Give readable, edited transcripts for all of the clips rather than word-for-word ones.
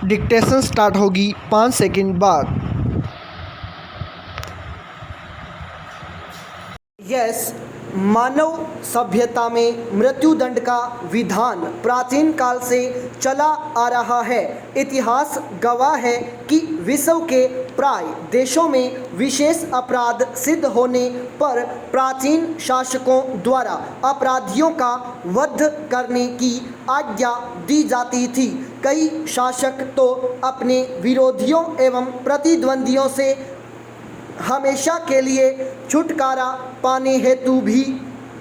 Dictation start होगी 5 second बाद। Yes, मानव सभ्यता में मृत्युदंड का विधान प्राचीन काल से चला आ रहा है। इतिहास गवाह है कि विश्व के प्राय देशों में विशेष अपराध सिद्ध होने पर प्राचीन शासकों द्वारा अपराधियों का वध करने की आज्ञा दी जाती थी। कई शासक तो अपने विरोधियों एवं प्रतिद्वंदियों से हमेशा के लिए छुटकारा पाने हेतु भी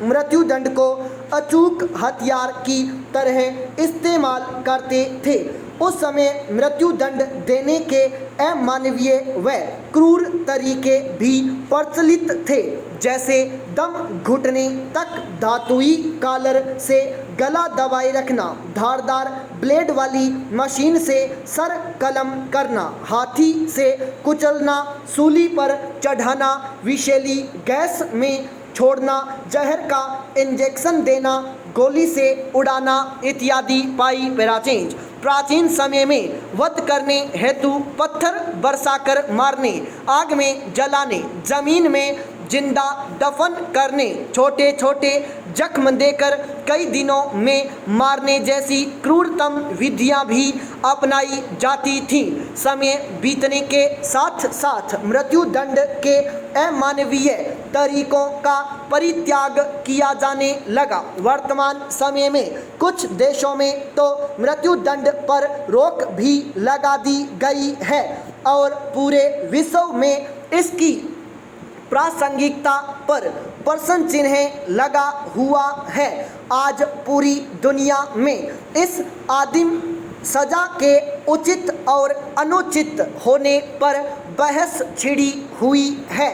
मृत्युदंड को अचूक हथियार की तरह इस्तेमाल करते थे। उस समय मृत्युदंड देने के अमानवीय व क्रूर तरीके भी प्रचलित थे, जैसे दम घुटने तक धातुई कॉलर से गला दबाए रखना, धारदार ब्लेड वाली मशीन से सर कलम करना, हाथी से कुचलना, सूली पर चढ़ाना, विषैली गैस में छोड़ना, जहर का इंजेक्शन देना, गोली से उड़ाना इत्यादि पाई पैराचेंज। प्राचीन समय में वध करने हेतु पत्थर बरसाकर मारने, आग में जलाने, जमीन में जिंदा दफन करने, छोटे छोटे जख्म देकर कई दिनों में मारने जैसी क्रूरतम विधियां भी अपनाई जाती थीं। समय बीतने के साथ साथ मृत्युदंड के अमानवीय तरीकों का परित्याग किया जाने लगा। वर्तमान समय में कुछ देशों में तो मृत्युदंड पर रोक भी लगा दी गई है और पूरे विश्व में इसकी प्रासंगिकता पर प्रश्न चिन्ह लगा हुआ है। आज पूरी दुनिया में इस आदिम सजा के उचित और अनुचित होने पर बहस छिड़ी हुई है।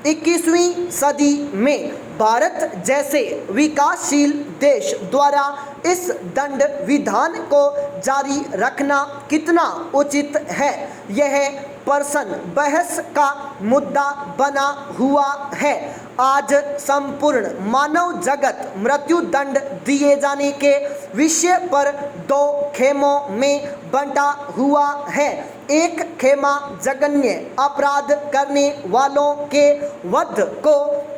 21वीं सदी में भारत जैसे विकासशील देश द्वारा इस दंड विधान को जारी रखना कितना उचित है, यह प्रश्न बहस का मुद्दा बना हुआ है। आज संपूर्ण मानव जगत मृत्युदंड दिए जाने के विषय पर दो खेमों में बंटा हुआ है। एक खेमा जघन्य अपराध करने वालों के वध को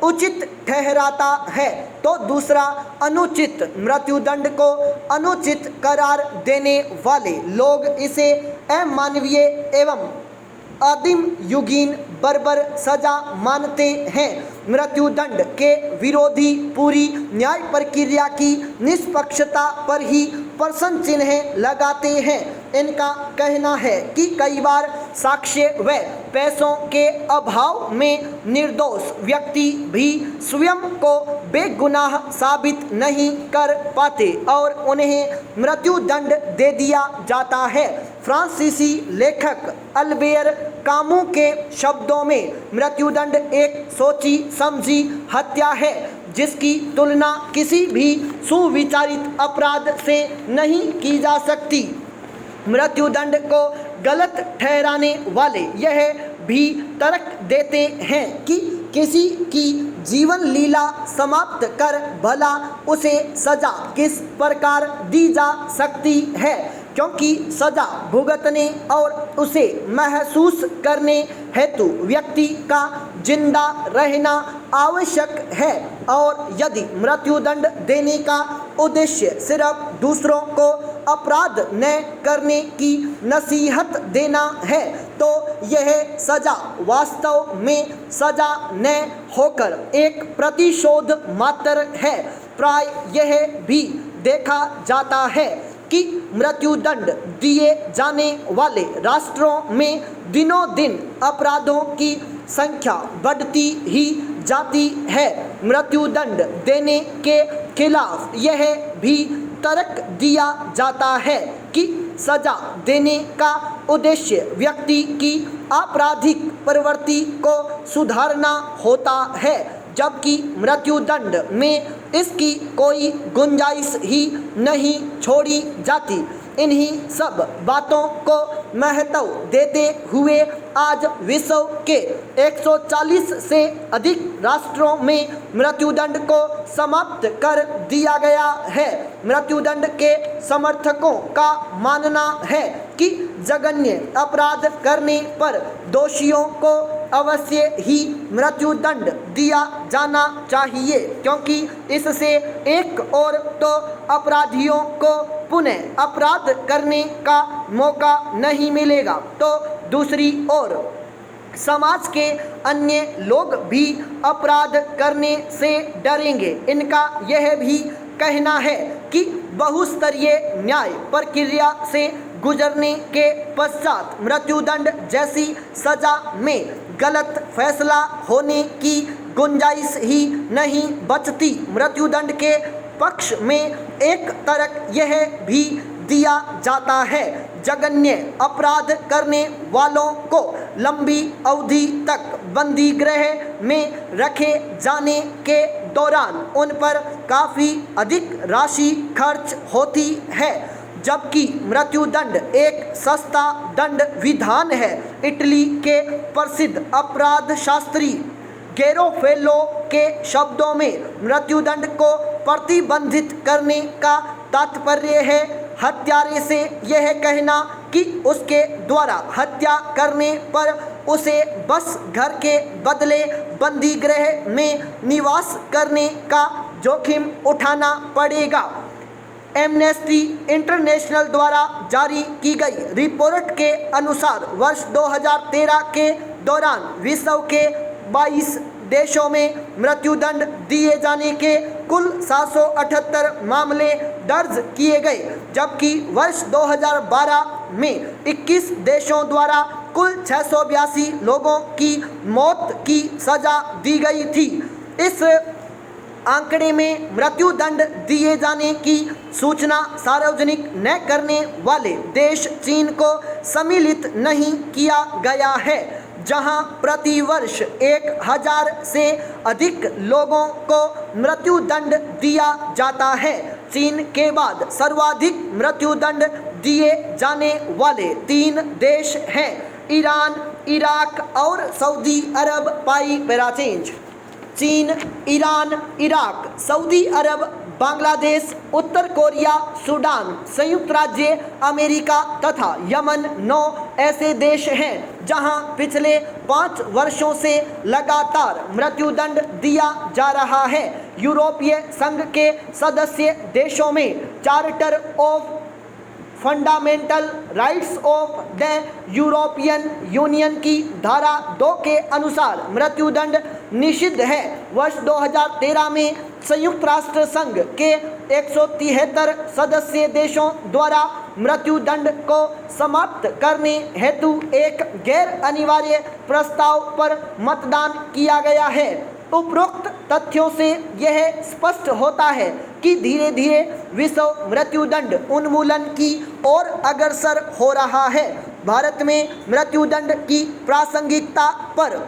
उचित ठहराता है, तो दूसरा अनुचित मृत्युदंड को अनुचित करार देने वाले लोग इसे अमानवीय एवं आदिम युगीन बर्बर सजा मानते हैं। मृत्युदंड के विरोधी पूरी न्याय प्रक्रिया की निष्पक्षता पर ही प्रश्न चिन्ह लगाते हैं। इनका कहना है कि कई बार साक्ष्य व पैसों के अभाव में निर्दोष व्यक्ति भी स्वयं को बेगुनाह साबित नहीं कर पाते और उन्हें मृत्युदंड दे दिया जाता है। फ्रांसीसी लेखक अल्बेर कामू के शब्दों में मृत्युदंड एक सोची समझी हत्या है, जिसकी तुलना किसी भी सुविचारित अपराध से नहीं की जा सकती। मृत्युदंड को गलत ठहराने वाले यह भी तर्क देते हैं कि किसी की जीवन लीला समाप्त कर भला उसे सजा किस प्रकार दी जा सकती है, क्योंकि सजा भुगतने और उसे महसूस करने हेतु व्यक्ति का जिंदा रहना आवश्यक है। और यदि मृत्युदंड देने का उद्देश्य सिर्फ दूसरों को अपराध न करने की नसीहत देना है, तो यह सजा वास्तव में सजा न होकर एक प्रतिशोध मात्र है। प्राय यह भी देखा जाता है कि मृत्युदंड दिए जाने वाले राष्ट्रों में दिनों दिन अपराधों की संख्या बढ़ती ही जाती है। मृत्युदंड देने के खिलाफ यह भी तर्क दिया जाता है कि सजा देने का उद्देश्य व्यक्ति की आपराधिक प्रवृत्ति को सुधारना होता है, जबकि मृत्युदंड में इसकी कोई गुंजाइश ही नहीं छोड़ी जाती। इन्हीं सब बातों को महत्व देते हुए आज विश्व के 140 से अधिक राष्ट्रों में मृत्युदंड को समाप्त कर दिया गया है। मृत्युदंड के समर्थकों का मानना है कि जघन्य अपराध करने पर दोषियों को अवश्य ही मृत्युदंड दिया जाना चाहिए, क्योंकि इससे एक और तो अपराधियों को पुनः अपराध करने का मौका नहीं मिलेगा, तो दूसरी ओर समाज के अन्य लोग भी अपराध करने से डरेंगे। इनका यह भी कहना है कि बहुस्तरीय न्याय प्रक्रिया से गुजरने के पश्चात मृत्युदंड जैसी सजा में गलत फैसला होने की गुंजाइश ही नहीं बचती। मृत्युदंड के पक्ष में एक तर्क यह भी दिया जाता है, जघन्य अपराध करने वालों को लंबी अवधि तक बंदी गृह में रखे जाने के दौरान उन पर काफ़ी अधिक राशि खर्च होती है, जबकि मृत्युदंड एक सस्ता दंड विधान है। इटली के प्रसिद्ध अपराध शास्त्री गेरोफेलो के शब्दों में मृत्युदंड को प्रतिबंधित करने का तात्पर्य है हत्यारे से यह कहना कि उसके द्वारा हत्या करने पर उसे बस घर के बदले बंदी गृह में निवास करने का जोखिम उठाना पड़ेगा। एमनेस्टी इंटरनेशनल द्वारा जारी की गई रिपोर्ट के अनुसार वर्ष 2013 के दौरान विश्व के 22 देशों में मृत्युदंड दिए जाने के कुल 778 मामले दर्ज किए गए, जबकि वर्ष 2012 में 21 देशों द्वारा कुल 682 लोगों की मौत की सजा दी गई थी। इस आंकड़े में मृत्युदंड दिए जाने की सूचना सार्वजनिक न करने वाले देश चीन को सम्मिलित नहीं किया गया है, जहां प्रति वर्ष 1000 से अधिक लोगों को मृत्युदंड दिया जाता है। चीन के बाद सर्वाधिक मृत्युदंड दिए जाने वाले 3 देश हैं, ईरान, इराक और सऊदी अरब। पाई पैरा चेंज। चीन, ईरान, इराक, सऊदी अरब, बांग्लादेश, उत्तर कोरिया, सूडान, संयुक्त राज्य अमेरिका तथा यमन 9 ऐसे देश हैं जहां पिछले 5 वर्षों से लगातार मृत्युदंड दिया जा रहा है। यूरोपीय संघ के सदस्य देशों में charter of fundamental rights of the European union की धारा 2 के अनुसार मृत्युदंड निषिद्ध है। वर्ष 2013 में संयुक्त राष्ट्र संघ के 173 सदस्य देशों द्वारा मृत्युदंड को समाप्त करने हेतु एक गैर अनिवार्य प्रस्ताव पर मतदान किया गया है। उपरोक्त तथ्यों से यह स्पष्ट होता है कि धीरे धीरे विश्व मृत्युदंड उन्मूलन की ओर अग्रसर हो रहा है। भारत में मृत्युदंड की प्रासंगिकता पर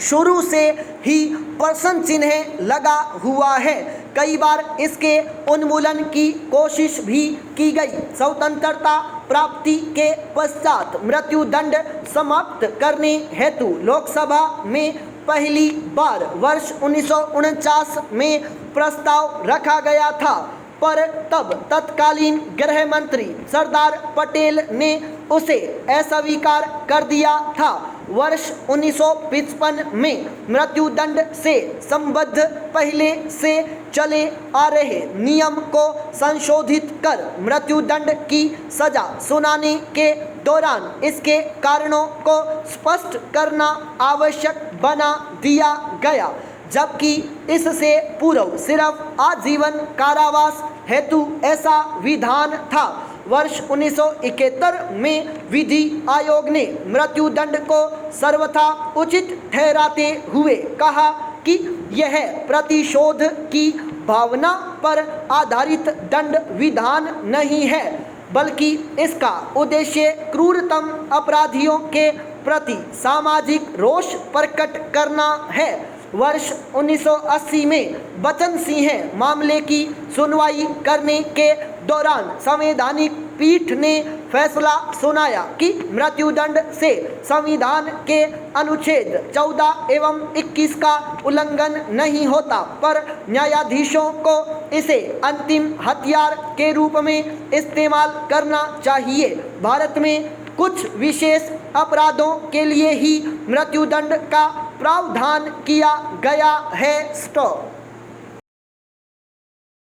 शुरू से ही प्रश्न चिन्ह लगा हुआ है। कई बार इसके उन्मूलन की कोशिश भी की गई। स्वतंत्रता प्राप्ति के पश्चात मृत्युदंड समाप्त करने हेतु लोकसभा में पहली बार वर्ष 1949 में प्रस्ताव रखा गया था, पर तब तत्कालीन गृह मंत्री सरदार पटेल ने उसे अस्वीकार कर दिया था। वर्ष 1955 में मृत्युदंड से संबद्ध पहले से चले आ रहे नियम को संशोधित कर मृत्युदंड की सजा सुनाने के दौरान इसके कारणों को स्पष्ट करना आवश्यक बना दिया गया, जबकि इससे पूर्व सिर्फ आजीवन कारावास हेतु ऐसा विधान था। वर्ष 1971 में विधि आयोग ने मृत्युदंड को सर्वथा उचित ठहराते हुए कहा कि यह प्रतिशोध की भावना पर आधारित दंड विधान नहीं है, बल्कि इसका उद्देश्य क्रूरतम अपराधियों के प्रति सामाजिक रोष प्रकट करना है। वर्ष 1980 में बचन सिंह मामले की सुनवाई करने के दौरान संवैधानिक पीठ ने फैसला सुनाया कि मृत्युदंड से संविधान के अनुच्छेद 14 एवं 21 का उल्लंघन नहीं होता, पर न्यायाधीशों को इसे अंतिम हथियार के रूप में इस्तेमाल करना चाहिए। भारत में कुछ विशेष अपराधों के लिए ही मृत्युदंड का प्रावधान किया गया है। स्टॉप।